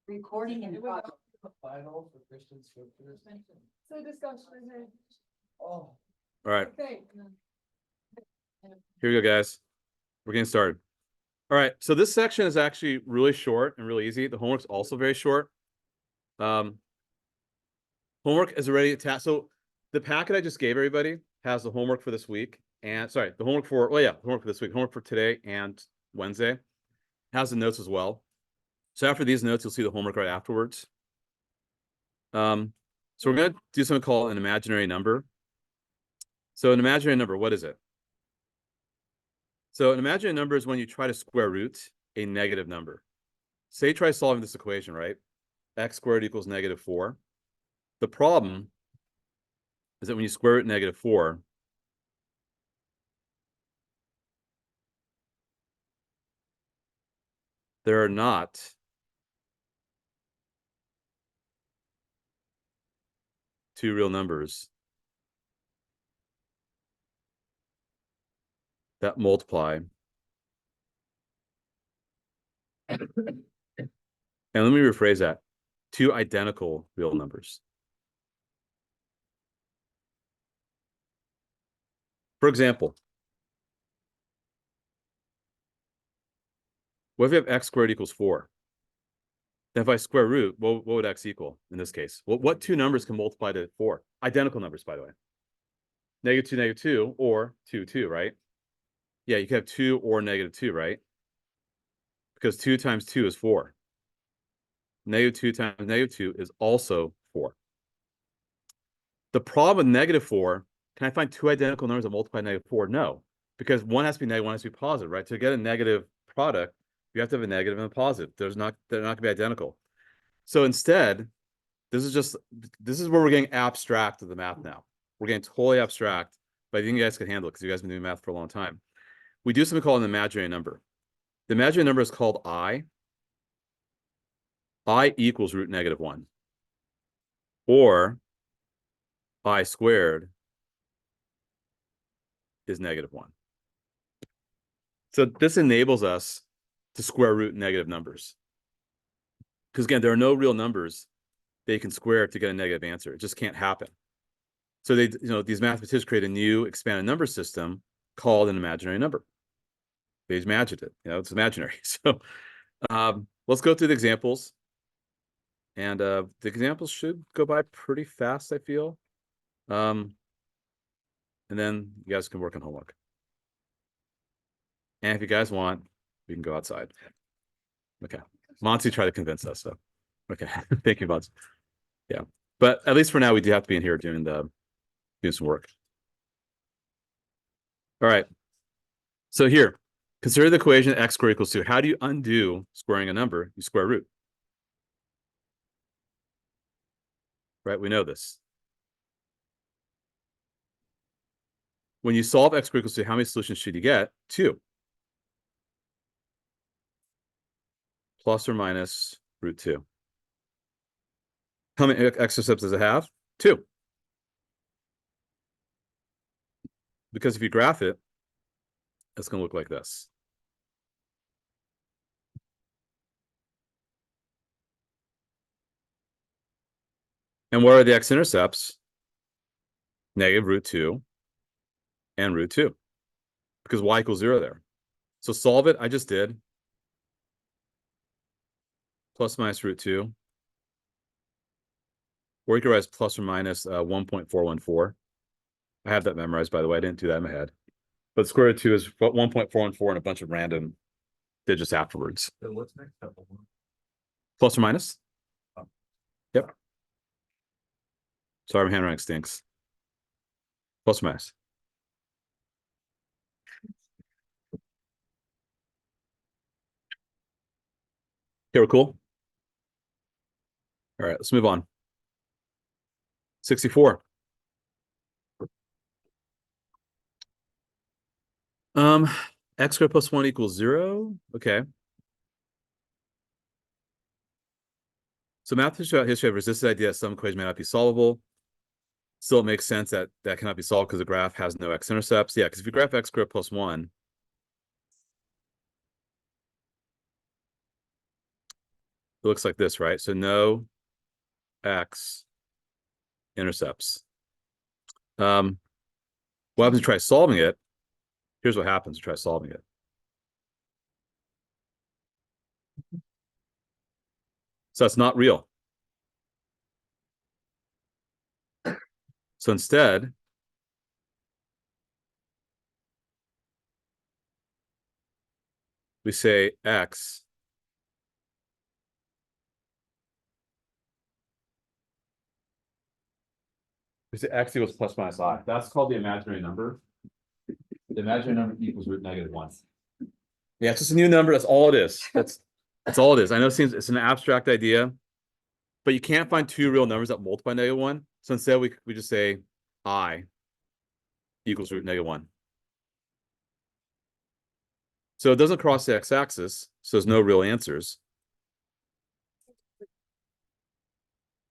Recording and Final for Christian scriptures. So discussion. Oh, All right, Okay. here we go, guys. We're getting started. All right, so this section is actually really short and really easy. The homework's also very short. Homework is already attached. So the packet I just gave everybody has the homework for this week. And sorry, the homework for, homework for this week, homework for today and Wednesday. Has the notes as well. So after these notes, you'll see the homework right afterwards. So we're going to do something called an imaginary number. So an imaginary number, what is it? So an imaginary number is when you try to square root a negative number. Say try solving this equation, right? X squared equals -4. The problem is that when you square root -4, there are not two real numbers that multiply. And let me rephrase that. Two identical real numbers. For example, what if you have x squared equals 4? Then if I square root, what would x equal in this case? Well, what two numbers can multiply to 4? Identical numbers, by the way. -2, -2, or 2, 2, right? Yeah, you can have 2 or -2, right? Because 2 times 2 is 4. -2 times -2 is also 4. The problem with -4, can I find two identical numbers that multiply -4? No, because one has to be negative, one has to be positive, right? To get a negative product, you have to have a negative and a positive. They're not going to be identical. So instead, this is where we're getting abstract of the math now. We're getting totally abstract, but I think you guys can handle it because you guys have been doing math for a long time. We do something called an imaginary number. The imaginary number is called I. I equals root -1. Or I squared is -1. So this enables us to square root negative numbers. Because again, there are no real numbers they can square to get a negative answer. It just can't happen. So these mathematicians create a new expanded number system called an imaginary number. They imagined it. It's imaginary. So let's go through the examples. And the examples should go by pretty fast, I feel. And then you guys can work on homework. And if you guys want, we can go outside. Okay. Monty tried to convince us, so okay. Thank you, Monty. Yeah. But at least for now, we do have to be in here doing some work. All right. So here, consider the equation x squared equals 2. How do you undo squaring a number? You square root. Right? We know this. When you solve x squared equals 2, how many solutions should you get? 2. Plus or minus root 2. How many x-intercepts does it have? 2. Because if you graph it, it's going to look like this. And what are the x-intercepts? Root 2 and root 2. Because y equals 0 there. So solve it. I just did. Plus minus root 2. Or you can write plus or minus 1.414. I have that memorized, by the way. I didn't do that in my head. But square root 2 is 1.414 and a bunch of random digits afterwards. so what's next? Plus or minus? Yep. Sorry, my handwriting stinks. Plus or minus. Okay, we're cool. All right, let's move on. 64. X squared plus 1 equals 0. Okay. So math history have resisted the idea that some equation may not be solvable. Still, it makes sense that that cannot be solved because the graph has no x-intercepts. Yeah, because if you graph x squared plus 1, it looks like this, right? So no x intercepts. What happens to try solving it? Here's what happens to try solving it. So that's not real. So instead, we say x we say x equals plus minus I. That's called the imaginary number. The imaginary number equals root -1. Yeah, it's just a new number. That's all it is. That's all it is. I know it seems it's an abstract idea, but you can't find two real numbers that multiply -1. So instead, we just say I equals root -1. So it doesn't cross the x-axis, so there's no real answers.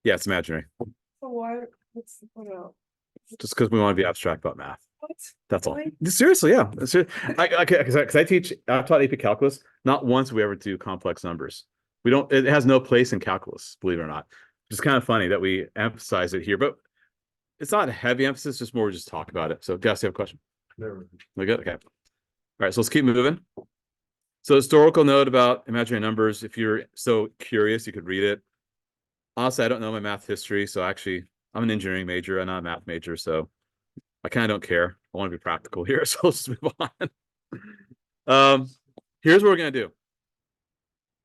Yeah, it's imaginary. So why, what's the point out? Just because we want to be abstract about math. What? That's all. Why? Seriously, yeah. Because I've taught AP Calculus. Not once we ever do complex numbers. We don't. It has no place in calculus, believe it or not. It's kind of funny that we emphasize it here, but it's not a heavy emphasis. Just more just talk about it. So, Gus, you have a question? Never. We good? Okay. All right. So let's keep moving. So, historical note about imaginary numbers. If you're so curious, you could read it. Honestly, I don't know my math history, so actually, I'm an engineering major. I'm not a math major, so I kind of don't care. I want to be practical here, so let's move on. Here's what we're gonna do.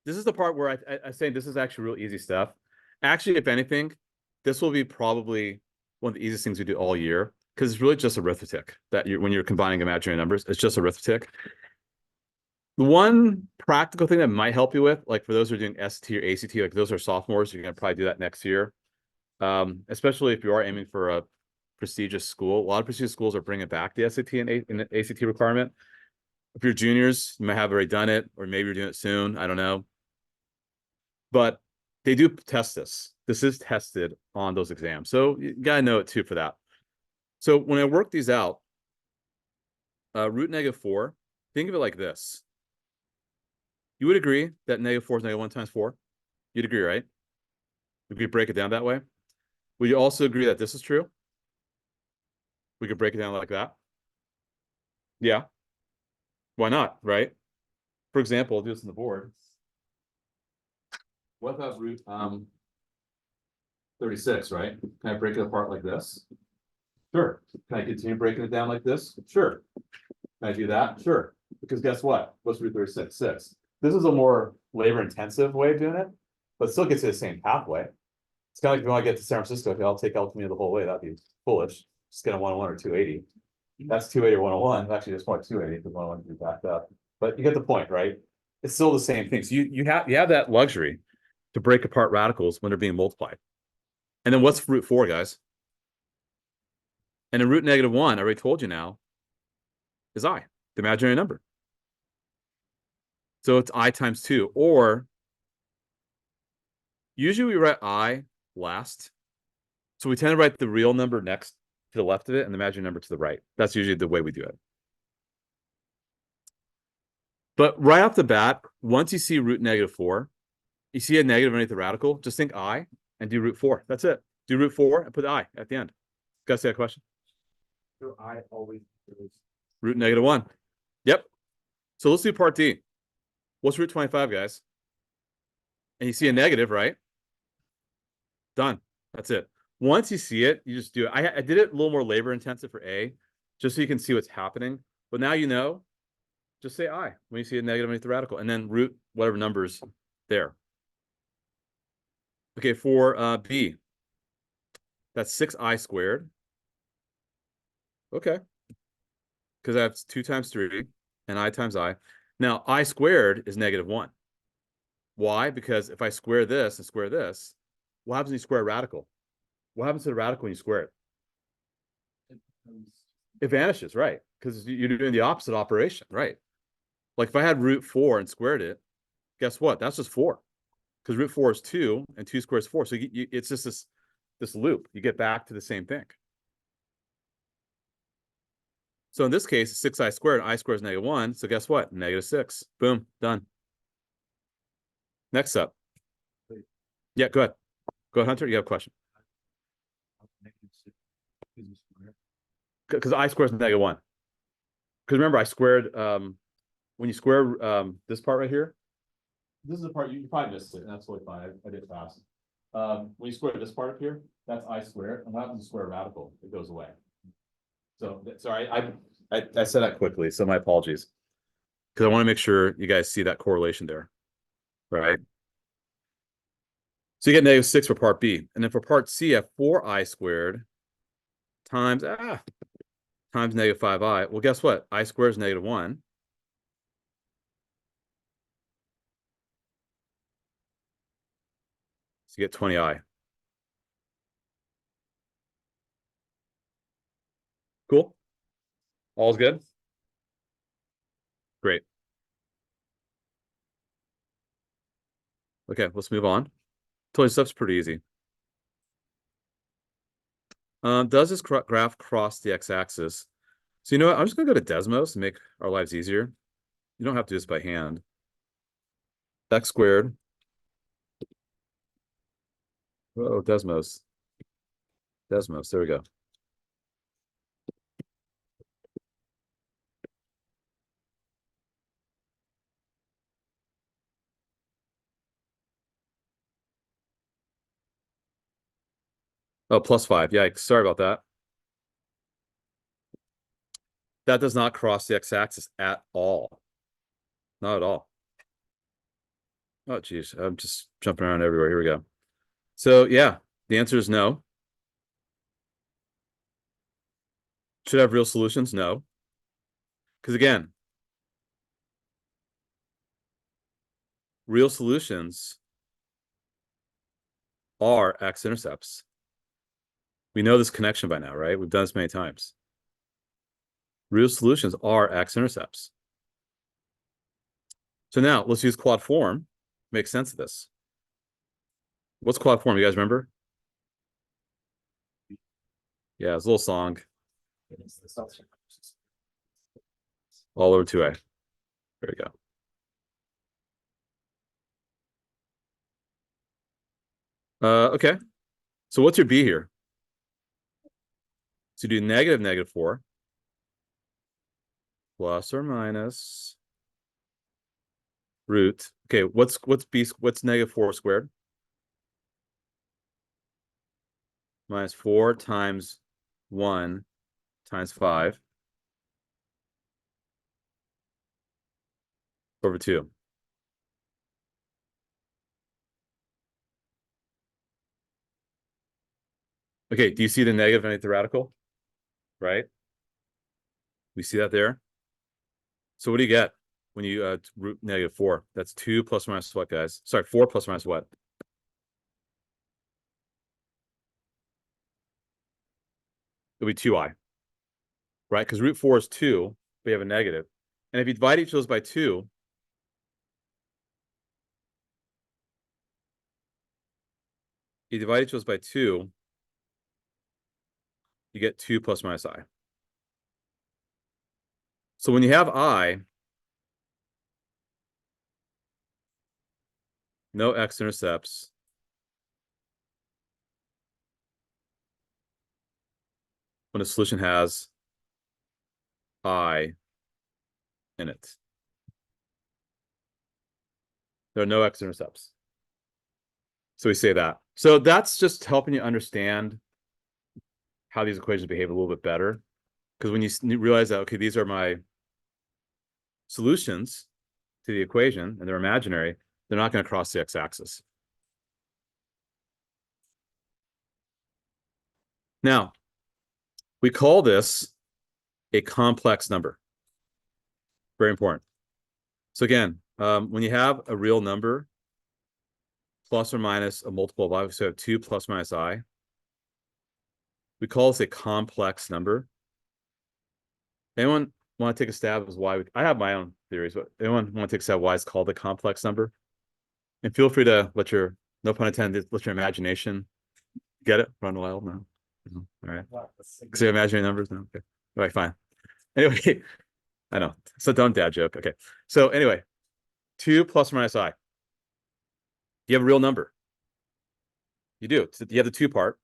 This is the part where I say this is actually real easy stuff. Actually, if anything, this will be probably one of the easiest things we do all year because it's really just arithmetic that when you're combining imaginary numbers, it's just arithmetic. The one practical thing that might help you with, like for those who are doing ST or ACT, like those are sophomores, you're gonna probably do that next year. Especially if you are aiming for a prestigious school. A lot of prestigious schools are bringing back the SAT and the ACT requirement. If you're juniors, you might have already done it, or maybe you're doing it soon. I don't know. But they do test this. This is tested on those exams. So you gotta know it too for that. So when I work these out, root -4, think of it like this. You would agree that -4 is -1 times 4? You'd agree, right? If we break it down that way. Would you also agree that this is true? We could break it down like that. Yeah. Why not, right? For example, I'll do this on the board. What about root 36, right? Can I break it apart like this? Sure. Can I continue breaking it down like this? Sure. Can I do that? Sure. Because guess what? What's root 36? 6. This is a more labor-intensive way of doing it, but still gets you the same pathway. It's kind of like if you want to get to San Francisco, if I'll take Alchemy the whole way, that'd be foolish. Just get a 101 or 280. That's 280 or 101. Actually, just more 280 because 101 can be backed up. But you get the point, right? It's still the same thing. So you have that luxury to break apart radicals when they're being multiplied. And then what's root 4, guys? And in root -1, I already told you now, is I, the imaginary number. So it's I times 2. Or usually we write I last. So we tend to write the real number next to the left of it and the imaginary number to the right. That's usually the way we do it. But right off the bat, once you see root -4, you see a negative underneath the radical, just think I and do root 4. That's it. Do root 4 and put I at the end. Got to say a question? So I always use Root -1. Yep. So let's do part D. What's root 25, guys? And you see a negative, right? Done. That's it. Once you see it, you just do it. I did it a little more labor intensive for A, just so you can see what's happening. But now you know, just say I when you see a negative underneath the radical, and then root whatever number's there. Okay, for B, that's 6I squared. Okay. Because that's 2 times 3 and I times I. Now, I squared is -1. Why? Because if I square this and square this, what happens when you square a radical? What happens to the radical when you square it? It vanishes, right? Because you're doing the opposite operation, right? Like if I had root 4 and squared it, guess what? That's just 4. Because root 4 is 2 and 2 squares 4. So it's just this loop. You get back to the same thing. So in this case, 6I squared, I squared is -1. So guess what? -6. Boom, done. Next up. Yeah, go ahead. Go ahead, Hunter. You have a question. Because I squared is -1. Because remember, I squared when you square this part right here. This is the part you probably missed it, and that's totally fine. I did it fast. When you square this part up here, that's I squared, and what happens to square a radical? It goes away. So sorry, I said that quickly, so my apologies. Because I want to make sure you guys see that correlation there, right? So you get -6 for part B, and then for part C, you have 4I squared times times -5I. Well, guess what? I squared is -1. So you get 20I. Cool. All's good. Great. Okay, let's move on. Total stuff's pretty easy. Does this graph cross the x-axis? So you know what? I'm just gonna go to Desmos and make our lives easier. You don't have to do this by hand. X squared. Oh, Desmos. Desmos. There we go. Oh, +5. Yikes. Sorry about that. That does not cross the x-axis at all. Not at all. Oh, geez. I'm just jumping around everywhere. Here we go. So, yeah, the answer is no. Should have real solutions? No. Because again, real solutions are x-intercepts. We know this connection by now, right? We've done this many times. Real solutions are x-intercepts. So now let's use quad form. Make sense of this. What's quad form? You guys remember? Yeah, it's a little song. All over 2A. There we go. Okay. So what's your B here? So you do -4 plus or minus root. Okay, what's B? What's -4 squared? -4 times 1 times 5 over 2. Okay, do you see the negative underneath the radical? Right? We see that there. So what do you get when you root -4? That's 2 plus or minus what, guys? Sorry, 4 plus or minus what? It'll be 2I, right? Because root 4 is 2, we have a negative. And if you divide each of those by 2, you divide each of those by 2, you get 2 plus or minus I. So when you have I, no x-intercepts, when a solution has I in it. There are no x-intercepts. So we say that. So that's just helping you understand how these equations behave a little bit better. Because when you realize that, okay, these are my solutions to the equation and they're imaginary, they're not going to cross the x-axis. Now, we call this a complex number. Very important. So again, when you have a real number plus or minus a multiple of I, so we have 2 plus minus I, we call this a complex number. Anyone want to take a stab as why? I have my own theories, but anyone want to take a stab why it's called a complex number? And feel free to let your, no pun intended, let your imagination get it, run wild now. All right. Because you're imaginary numbers now. Okay. All right, fine. Anyway, I know. It's a dumb dad joke. Okay. So anyway, 2 plus or minus I. You have a real number. You do. You have the two part.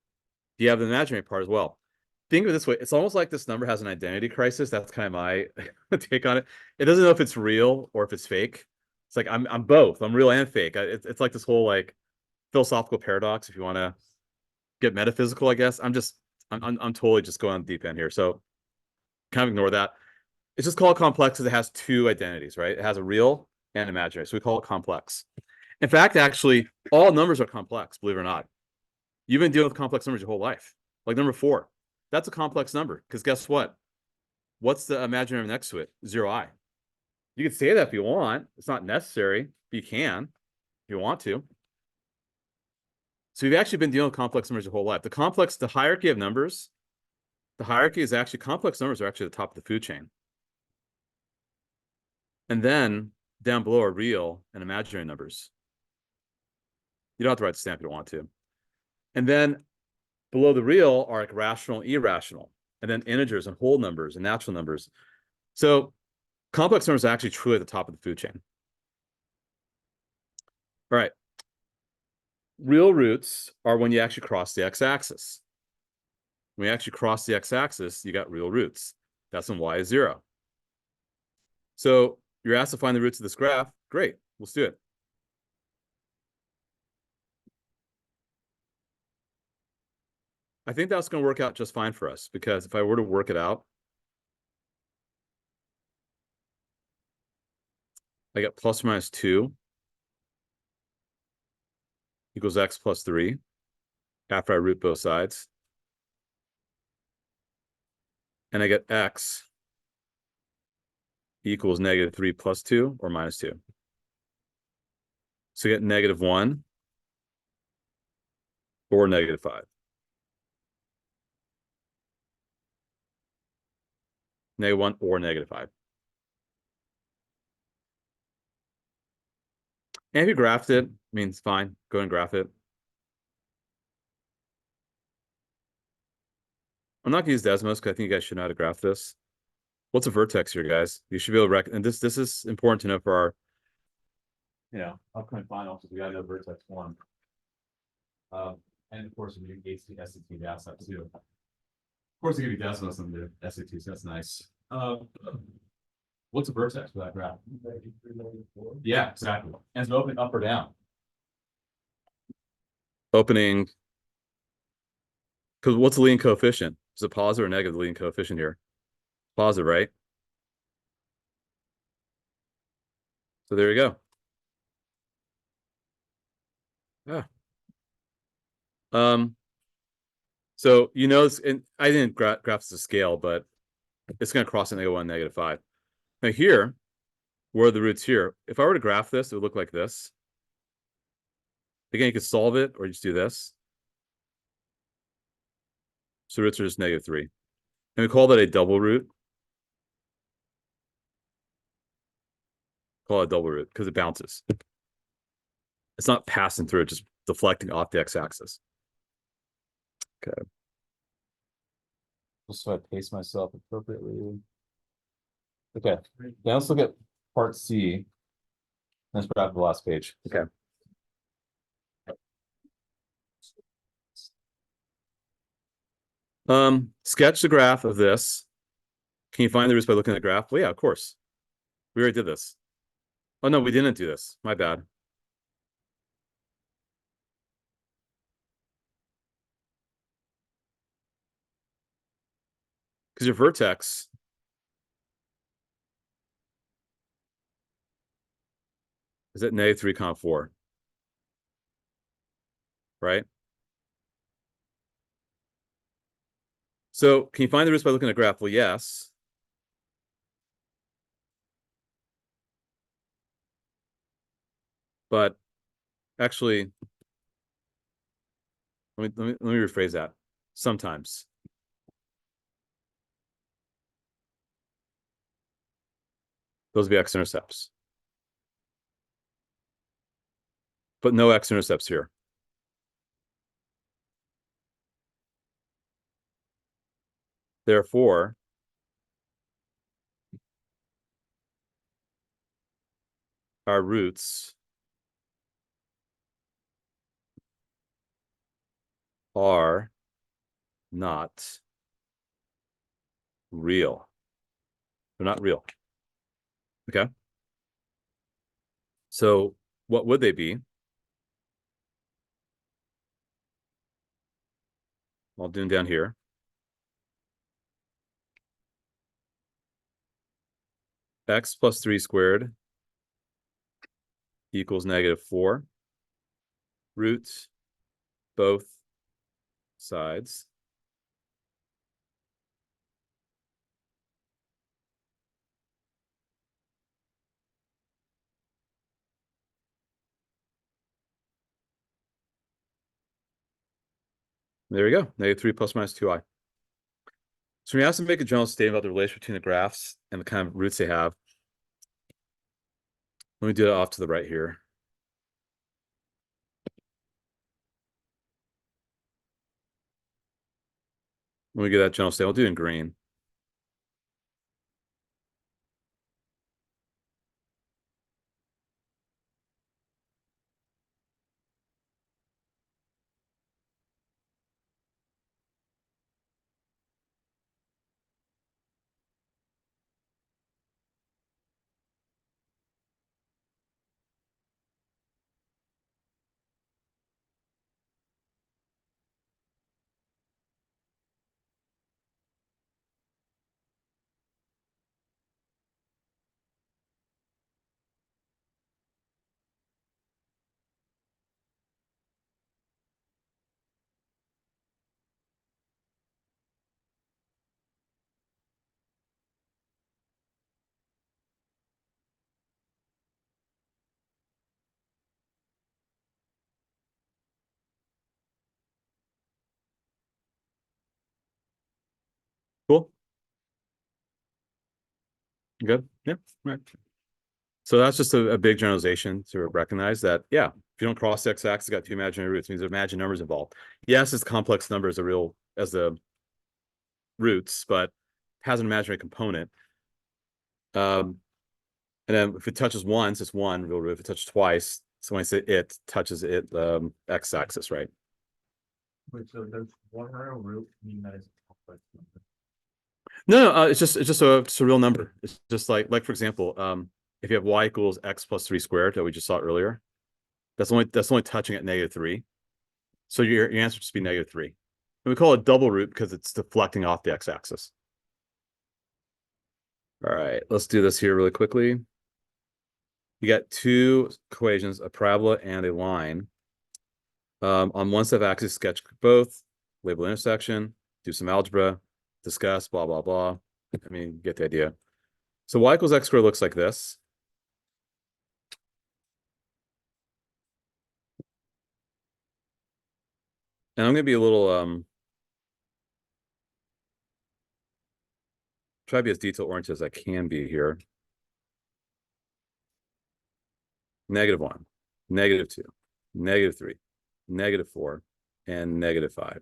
You have the imaginary part as well. Think of it this way. It's almost like this number has an identity crisis. That's kind of my take on it. It doesn't know if it's real or if it's fake. It's like I'm both. I'm real and fake. It's like this whole like philosophical paradox, if you want to get metaphysical, I guess. I'm totally just going on the deep end here. So kind of ignore that. It's just called complex because it has two identities, right? It has a real and imaginary. So we call it complex. In fact, actually, all numbers are complex, believe it or not. You've been dealing with complex numbers your whole life. Like number 4, that's a complex number because guess what? What's the imaginary next to it? 0i. You can say that if you want. It's not necessary, but you can if you want to. So you've actually been dealing with complex numbers your whole life. The hierarchy of numbers, the hierarchy is actually complex numbers are actually the top of the food chain. And then down below are real and imaginary numbers. You don't have to write the stamp if you don't want to. And then below the real are like rational, irrational, and then integers and whole numbers and natural numbers. So complex numbers are actually truly at the top of the food chain. All right. Real roots are when you actually cross the x-axis. When you actually cross the x-axis, you got real roots. That's when y is 0. So you're asked to find the roots of this graph. Great, let's do it. I think that's going to work out just fine for us because if I were to work it out, I get plus or minus 2 equals x plus 3 after I root both sides. And I get x equals negative 3 plus 2 or minus 2. So I get negative 1 or negative 5. Negative 1 or negative 5. And if you graphed it, means fine. Go and graph it. I'm not going to use Desmos because I think you guys should know how to graph this. What's a vertex here, guys? You should be able to and this is important to know for our upcoming finals. We got to know vertex 1. And of course, we do HT, SCT, the ask that too. Of course, they give you Desmos on the SCT, so that's nice. What's a vertex for that graph? Yeah, exactly. And it's opening up or down. Opening. Because what's the leading coefficient? Is it positive or negative leading coefficient here? Positive, right? So there you go. Yeah. So you know, and I didn't graph this to scale, but it's going to cross at -1, -5. Now here, where are the roots here? If I were to graph this, it would look like this. Again, you could solve it or just do this. So roots are just -3. And we call that a double root. Call it a double root because it bounces. It's not passing through, it's just deflecting off the x-axis. Okay. Just so I pace myself appropriately. Okay. Now let's look at part C. Let's grab the last page. Okay. Sketch the graph of this. Can you find the roots by looking at the graph? Well, yeah, of course. We already did this. Oh, no, we didn't do this. My bad. Because your vertex is at -3, 4. Right? So can you find the roots by looking at the graph? Well, yes. But actually, let me rephrase that. Sometimes. Those would be x-intercepts. But no x-intercepts here. Therefore, our roots are not real. They're not real. Okay. So what would they be? I'll do them down here. X plus 3 squared equals -4. Roots both sides. There we go. -3 plus minus 2i. So we have to make a general statement about the relation between the graphs and the kind of roots they have. Let me do it off to the right here. Let me get that general statement. I'll do it in green. Cool. Good. Yeah. Right. So that's just a big generalization to recognize that, yeah, if you don't cross x-axis, it's got two imaginary roots, it means there's imaginary numbers involved. Yes, it's complex numbers are real as the roots, but has an imaginary component. And then if it touches once, it's one real root. If it touches twice, so when I say it touches it, x-axis, right? Wait, so does one real root mean that it's a complex number? No, it's just it's a real number. It's just like for example, if you have y equals x plus 3 squared that we just saw earlier, that's only touching at -3. So your answer would just be -3. And we call it double root because it's deflecting off the x-axis. All right, let's do this here really quickly. You got two equations, a parabola and a line. On one set of axes, sketch both, label intersection, do some algebra, discuss, blah, blah, blah. I mean, get the idea. So y equals x squared looks like this. And I'm going to be a little, try to be as detail oriented as I can be here. -1, -2, -3, -4, and -5.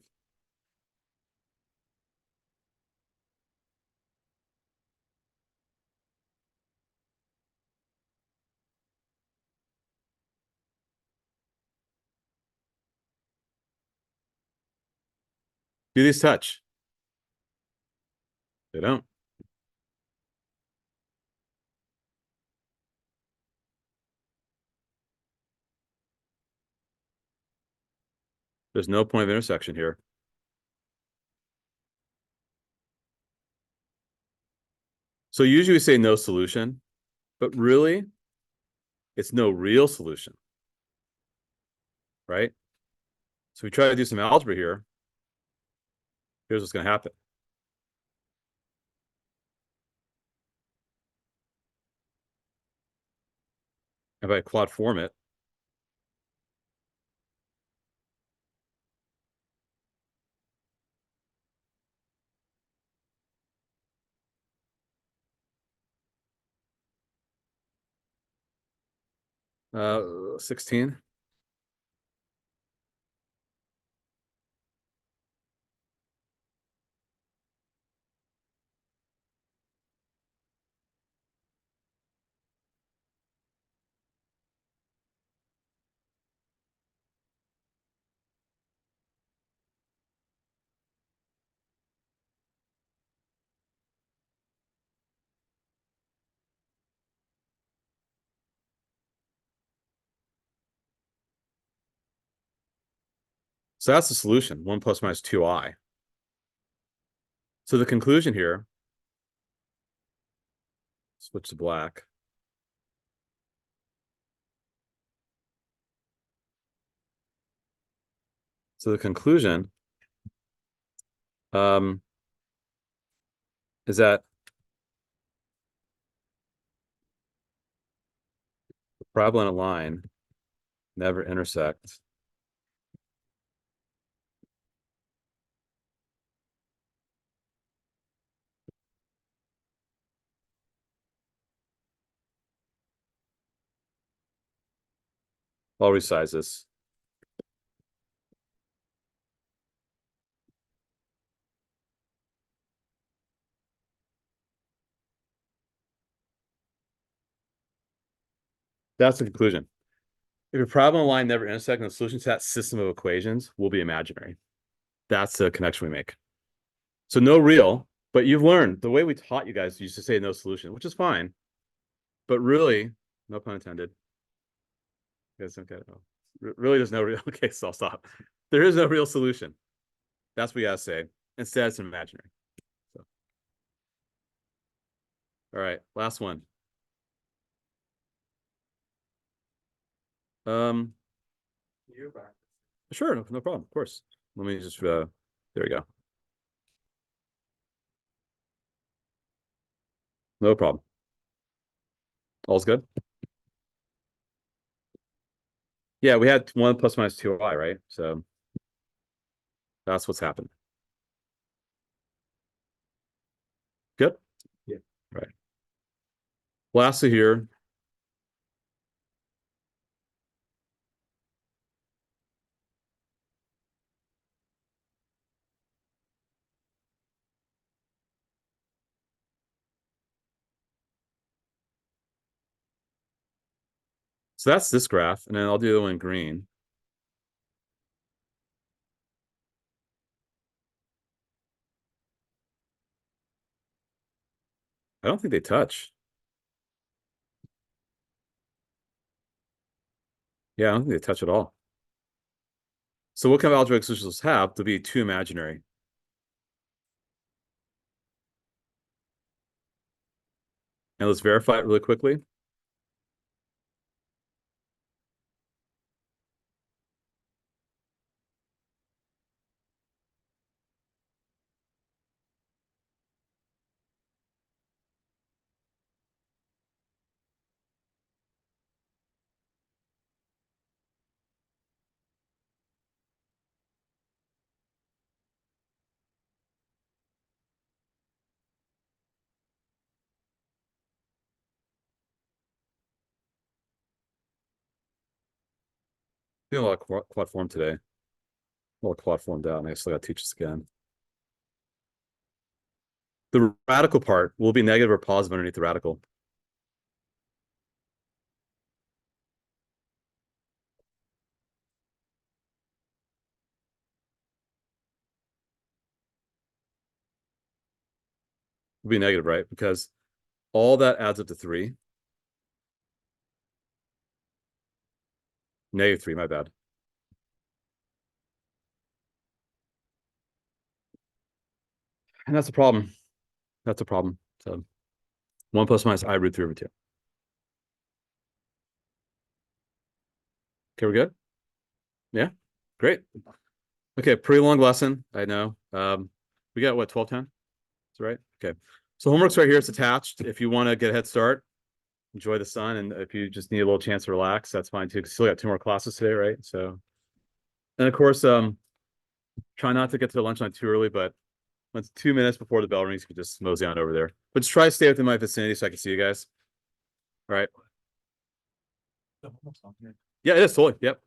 Do these touch? They don't. There's no point of intersection here. So usually we say no solution, but really it's no real solution, right? So we try to do some algebra here. Here's what's going to happen. If I quad form it, uh, 16. So that's the solution, 1 plus minus 2i. So the conclusion here, switch to black. So the conclusion is that the parabola line never intersect I'll resize this. That's the conclusion. If your problem line never intersect, the solution to that system of equations will be imaginary. That's the connection we make. So no real, but you've learned the way we taught you guys used to say no solution, which is fine. But really, no pun intended. You guys don't get it. Oh. Really, there's no real. Okay, so I'll stop. There is no real solution. That's what you gotta say. Instead, it's an imaginary. So. All right, last one. Sure, no problem. Of course. Let me just there we go. No problem. All's good. Yeah, we had 1 plus minus 2i, right? So that's what's happened. Good? Yeah. Right. Lastly here. So that's this graph, and then I'll do the one in green. I don't think they touch. Yeah, I don't think they touch at all. So what kind of algebraic solutions have to be two imaginary? And let's verify it really quickly. Doing a lot of quad form today. A lot of quad form down. I still got to teach this again. The radical part will be negative or positive underneath the radical. Will be negative, right? Because all that adds up to 3. -3, my bad. And that's a problem. That's a problem. So 1 plus minus I root 3 over 2. Okay, we're good? Yeah, great. Okay, pretty long lesson, I know. We got what, 12:10? That's right. Okay. So homework's right here, it's attached. If you want to get a head start, enjoy the sun, and if you just need a little chance to relax, that's fine too. Because still got 2 more classes today, right? So, and of course, try not to get to the lunch line too early, but once 2 minutes before the bell rings, you can just mosey on over there. But just try to stay within my vicinity so I can see you guys. All right. Yeah, it is totally. Yep.